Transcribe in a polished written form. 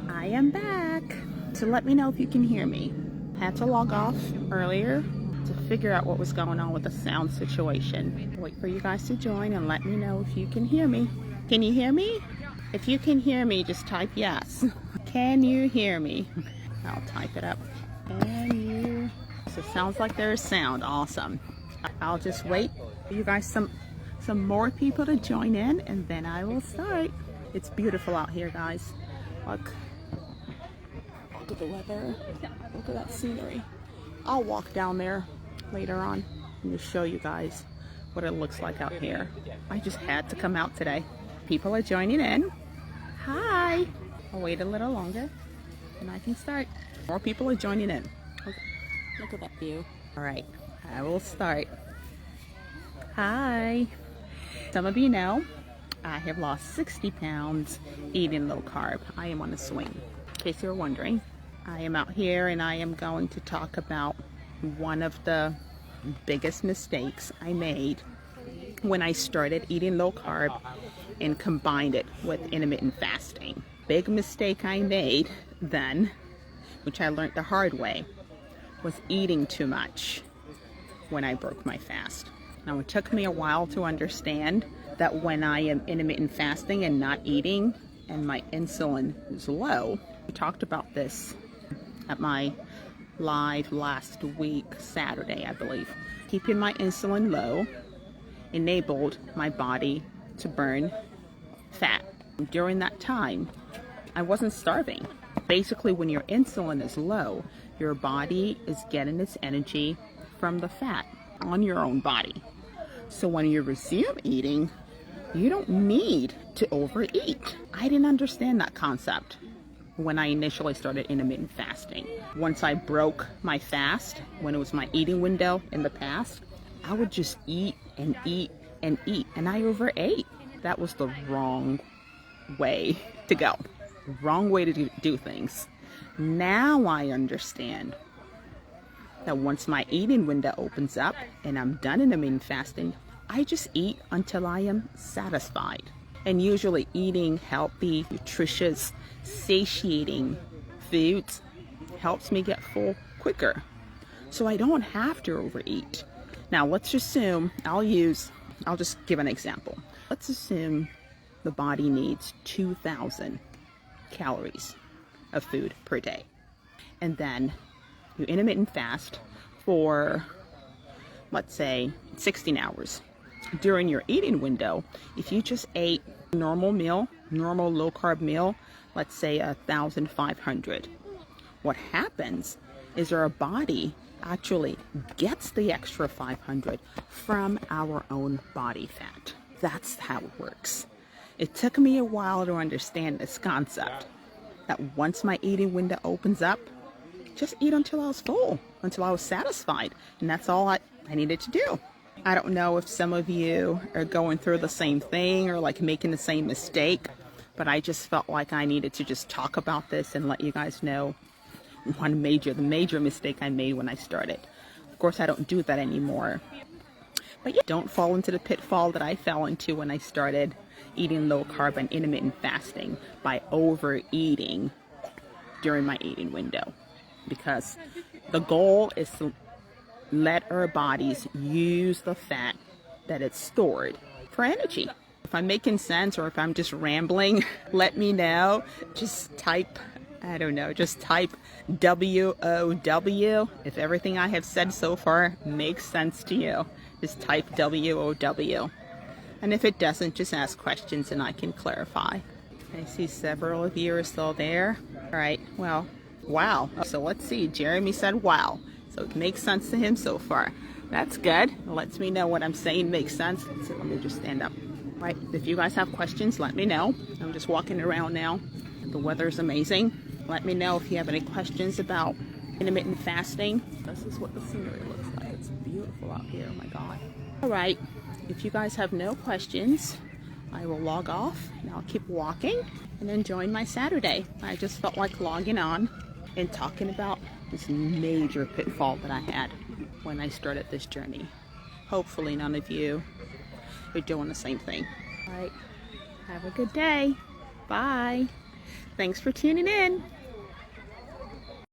I am back. So let me know if you can hear me. Had to log off earlier to figure out what was going on with the sound situation. Wait for you guys to join and let me know if you can hear me. Can you hear me? If you can hear me, just type yes. Can you hear me? I'll type it up. Can you? So it sounds like there's sound. Awesome. I'll just wait for you guys some more people to join in, and then I will start. It's beautiful out here, guys. Look at the weather. Look at that scenery. I'll walk down there later on and just show you guys what it looks like out here. I just had to come out today. People are joining in. Hi. I'll wait a little longer and I can start. More people are joining in. Look at that view. All right, I will start. Hi. Some of you know I have lost 60 pounds eating low carb. I am on a swing. In case you're wondering, I am out here and I am going to talk about one of the biggest mistakes I made when I started eating low carb and combined it with intermittent fasting. Big mistake I made then, which I learned the hard way, was eating too much when I broke my fast. Now, it took me a while to understand that when I am intermittent fasting and not eating and my insulin is low. We talked about this at my live last week, Saturday, I believe. Keeping my insulin low enabled my body to burn fat. During that time, I wasn't starving. Basically, when your insulin is low, your body is getting its energy from the fat on your own body. So when you resume eating, you don't need to overeat. I didn't understand that concept when I initially started intermittent fasting. Once I broke my fast, when it was my eating window in the past, I would just eat and eat and eat, and I overate. That was the wrong way to go. Wrong way to do things. Now I understand that once my eating window opens up and I'm done intermittent fasting, I just eat until I am satisfied. And usually eating healthy, nutritious, satiating foods helps me get full quicker. So I don't have to overeat. Now let's assume, I'll just give an example. Let's assume the body needs 2,000 calories of food per day. And then you intermittent fast for, let's say, 16 hours. During your eating window, if you just ate a normal meal, normal low carb meal, let's say 1,500, what happens is our body actually gets the extra 500 from our own body fat. That's how it works. It took me a while to understand this concept, that once my eating window opens up, just eat until I was full, until I was satisfied. And that's all I needed to do. I don't know if some of you are going through the same thing or like making the same mistake, but I just felt like I needed to just talk about this and let you guys know the major mistake I made when I started. Of course, I don't do that anymore. But yeah, don't fall into the pitfall that I fell into when I started eating low carb and intermittent fasting by overeating during my eating window. Because the goal is to let our bodies use the fat that it's stored for energy. If I'm making sense or if I'm just rambling, let me know. Just type, just type WOW. If everything I have said so far makes sense to you, just type WOW. And if it doesn't, just ask questions and I can clarify. I see several of you are still there. All right, well, wow. So let's see, Jeremy said wow. So it makes sense to him so far. That's good. It lets me know what I'm saying makes sense. So let me just stand up. All right, if you guys have questions, let me know. I'm just walking around now. The weather's amazing. Let me know if you have any questions about intermittent fasting. This is what the scenery looks like. It's beautiful out here, oh my God. All right, if you guys have no questions, I will log off and I'll keep walking and enjoying my Saturday. I just felt like logging on and talking about this major pitfall that I had when I started this journey. Hopefully none of you are doing the same thing. All right, have a good day. Bye. Thanks for tuning in.